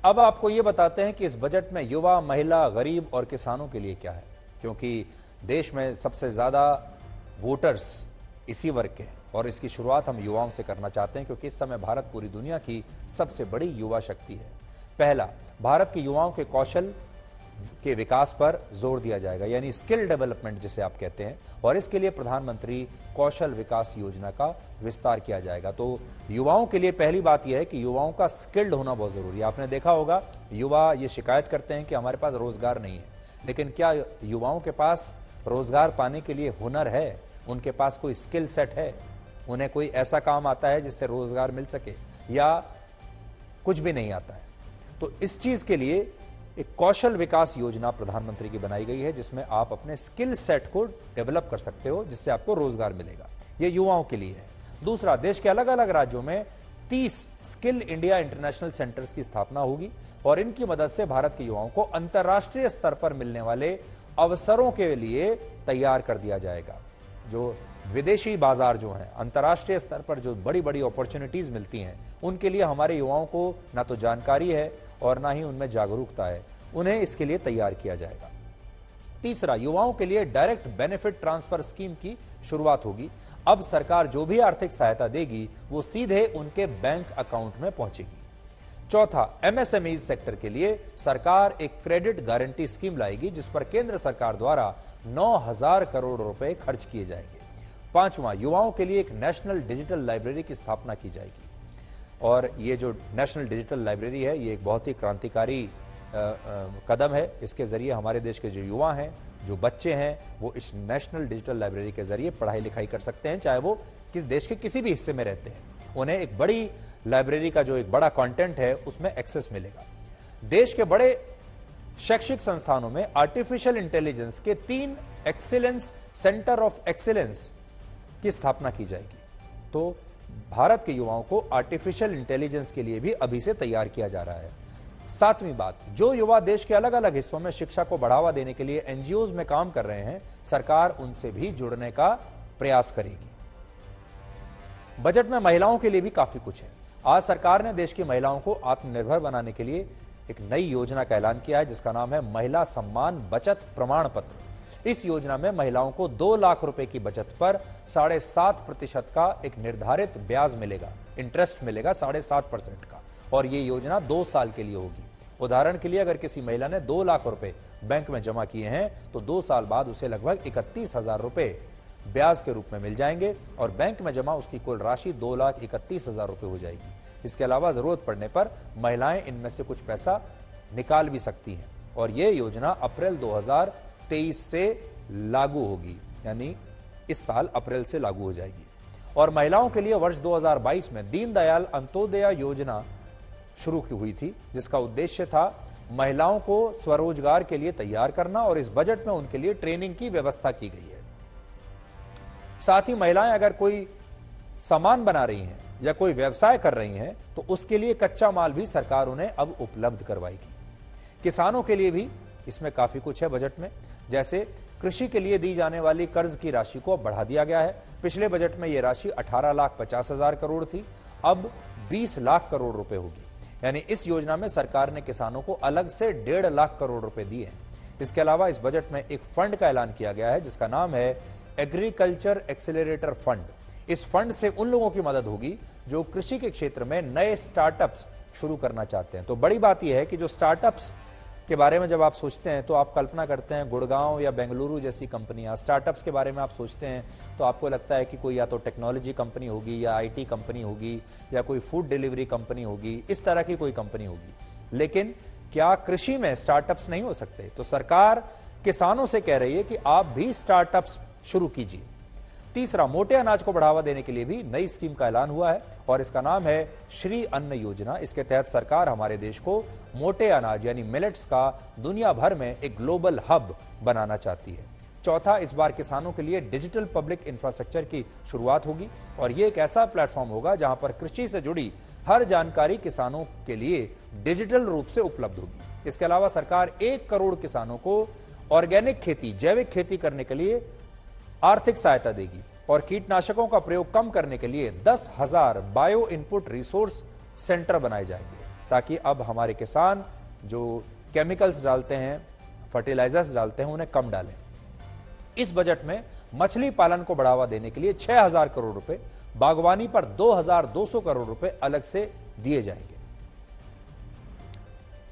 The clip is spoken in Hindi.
अब आपको ये बताते हैं कि इस बजट में युवा, महिला, गरीब और किसानों के लिए क्या है, क्योंकि देश में सबसे ज्यादा वोटर्स इसी वर्ग के हैं और इसकी शुरुआत हम युवाओं से करना चाहते हैं, क्योंकि इस समय भारत पूरी दुनिया की सबसे बड़ी युवा शक्ति है। पहला, भारत के युवाओं के कौशल के विकास पर जोर दिया जाएगा, यानी स्किल डेवलपमेंट जिसे आप कहते हैं, और इसके लिए प्रधानमंत्री कौशल विकास योजना का विस्तार किया जाएगा। तो युवाओं के लिए पहली बात यह है कि युवाओं का स्किल्ड होना बहुत जरूरी है। आपने देखा होगा युवा ये शिकायत करते हैं कि हमारे पास रोजगार नहीं है, लेकिन क्या युवाओं के पास रोजगार पाने के लिए हुनर है? उनके पास कोई स्किल सेट है? उन्हें कोई ऐसा काम आता है जिससे रोजगार मिल सके, या कुछ भी नहीं आता है? तो इस चीज के लिए एक कौशल विकास योजना प्रधानमंत्री की बनाई गई है, जिसमें आप अपने स्किल सेट को डेवलप कर सकते हो, जिससे आपको रोजगार मिलेगा। यह युवाओं के लिए है। दूसरा, देश के अलग अलग राज्यों में 30 स्किल इंडिया इंटरनेशनल सेंटर्स की स्थापना होगी और इनकी मदद से भारत के युवाओं को अंतर्राष्ट्रीय स्तर पर मिलने वाले अवसरों के लिए तैयार कर दिया जाएगा। जो विदेशी बाजार जो हैं, अंतर्राष्ट्रीय स्तर पर जो बड़ी बड़ी अपॉर्चुनिटीज मिलती हैं, उनके लिए हमारे युवाओं को ना तो जानकारी है और ना ही उनमें जागरूकता है, उन्हें इसके लिए तैयार किया जाएगा। तीसरा, युवाओं के लिए डायरेक्ट बेनिफिट ट्रांसफर स्कीम की शुरुआत होगी। अब सरकार जो भी आर्थिक सहायता देगी वो सीधे उनके बैंक अकाउंट में पहुंचेगी। चौथा, एमएसएमई सेक्टर के लिए सरकार एक क्रेडिट गारंटी स्कीम लाएगी, जिस पर केंद्र सरकार द्वारा 9,000 करोड़ रुपए खर्च किए जाएंगे। पांचवां, युवाओं के लिए एक नेशनल डिजिटल लाइब्रेरी की स्थापना की जाएगी और ये जो नेशनल डिजिटल लाइब्रेरी है, ये एक बहुत ही क्रांतिकारी कदम है। इसके जरिए हमारे देश के जो युवा हैं, जो बच्चे हैं, वो इस नेशनल डिजिटल लाइब्रेरी के जरिए पढ़ाई लिखाई कर सकते हैं, चाहे वो किस देश के किसी भी हिस्से में रहते हैं। उन्हें एक बड़ी लाइब्रेरी का जो एक बड़ा कंटेंट है उसमें एक्सेस मिलेगा। देश के बड़े शैक्षिक संस्थानों में आर्टिफिशियल इंटेलिजेंस के 3 एक्सीलेंस सेंटर ऑफ एक्सीलेंस की स्थापना की जाएगी। तो भारत के युवाओं को आर्टिफिशियल इंटेलिजेंस के लिए भी अभी से तैयार किया जा रहा है। सातवीं बात, जो युवा देश के अलग अलग हिस्सों में शिक्षा को बढ़ावा देने के लिए एनजीओज में काम कर रहे हैं, सरकार उनसे भी जुड़ने का प्रयास करेगी। बजट में महिलाओं के लिए भी काफी कुछ है। आज सरकार ने देश की महिलाओं को आत्मनिर्भर बनाने के लिए एक नई योजना का ऐलान किया है, जिसका नाम है महिला सम्मान बचत प्रमाण पत्र। इस योजना में महिलाओं को 2 लाख रुपए की बचत पर 7.5% का एक निर्धारित ब्याज मिलेगा, इंटरेस्ट मिलेगा 7.5% का, और ये योजना 2 साल के लिए होगी। उदाहरण के लिए, अगर किसी महिला ने 2 लाख रुपए बैंक में जमा किए हैं तो 2 साल बाद उसे लगभग 31,000 रुपए ब्याज के रूप में मिल जाएंगे और बैंक में जमा उसकी कुल राशि 2,31,000 रुपए हो जाएगी। इसके अलावा जरूरत पड़ने पर महिलाएं इनमें से कुछ पैसा निकाल भी सकती हैं और यह योजना अप्रैल 2023 से लागू होगी, यानी इस साल अप्रैल से लागू हो जाएगी। और महिलाओं के लिए वर्ष 2022 में दीनदयाल अंत्योदय योजना शुरू की हुई थी, जिसका उद्देश्य था महिलाओं को स्वरोजगार के लिए तैयार करना, और इस बजट में उनके लिए ट्रेनिंग की व्यवस्था की गई है। साथ ही महिलाएं अगर कोई सामान बना रही हैं या कोई व्यवसाय कर रही हैं तो उसके लिए कच्चा माल भी सरकार उन्हें अब उपलब्ध करवाएगी। किसानों के लिए भी इसमें काफी कुछ है बजट में, जैसे कृषि के लिए दी जाने वाली कर्ज की राशि को बढ़ा दिया गया है। पिछले बजट में यह राशि 18,50,000 करोड़ थी, अब 20 लाख करोड़ रुपए होगी, यानी इस योजना में सरकार ने किसानों को अलग से 1.5 लाख करोड़ रुपए दिए हैं। इसके अलावा इस बजट में एक फंड का ऐलान किया गया है जिसका नाम है एग्रीकल्चर एक्सेलरेटर फंड। इस फंड से उन लोगों की मदद होगी जो कृषि के क्षेत्र में नए स्टार्टअप्स शुरू करना चाहते हैं। तो बड़ी बात यह है कि जो स्टार्टअप्स के बारे में जब आप सोचते हैं तो आप कल्पना करते हैं गुड़गांव या बेंगलुरु जैसी कंपनियां। स्टार्टअप्स के बारे में आप सोचते हैं तो आपको लगता है कि कोई या तो टेक्नोलॉजी कंपनी होगी या आईटी कंपनी होगी या कोई फूड डिलीवरी कंपनी होगी, इस तरह की कोई कंपनी होगी। लेकिन क्या कृषि में स्टार्टअप्स नहीं हो सकते? तो सरकार किसानों से कह रही है कि आप भी स्टार्टअप्स शुरू कीजिए। तीसरा, मोटे अनाज को बढ़ावा देने के लिए भी नई स्कीम का ऐलान हुआ है और इसका नाम है श्री अन्न योजना। इसके तहत सरकार हमारे देश को मोटे अनाज यानी मिलेट्स का दुनिया भर में एक ग्लोबल हब बनाना चाहती है। चौथा, इस बार किसानों के लिए डिजिटल पब्लिक इंफ्रास्ट्रक्चर की शुरुआत होगी और यह एक ऐसा प्लेटफॉर्म होगा जहां पर कृषि से जुड़ी हर जानकारी किसानों के लिए डिजिटल रूप से उपलब्ध होगी। इसके अलावा सरकार 1 करोड़ किसानों को ऑर्गेनिक खेती, जैविक खेती करने के लिए आर्थिक सहायता देगी और कीटनाशकों का प्रयोग कम करने के लिए 10,000 बायो इनपुट रिसोर्स सेंटर बनाए जाएंगे। ताकि अब हमारे किसान जो केमिकल्स डालते हैं, फर्टिलाइजर्स डालते हैं, उन्हें कम डालें। इस बजट में मछली पालन को बढ़ावा देने के लिए 6,000 करोड़ रुपए, बागवानी पर 2,200 करोड़ रुपए अलग से दिए जाएंगे।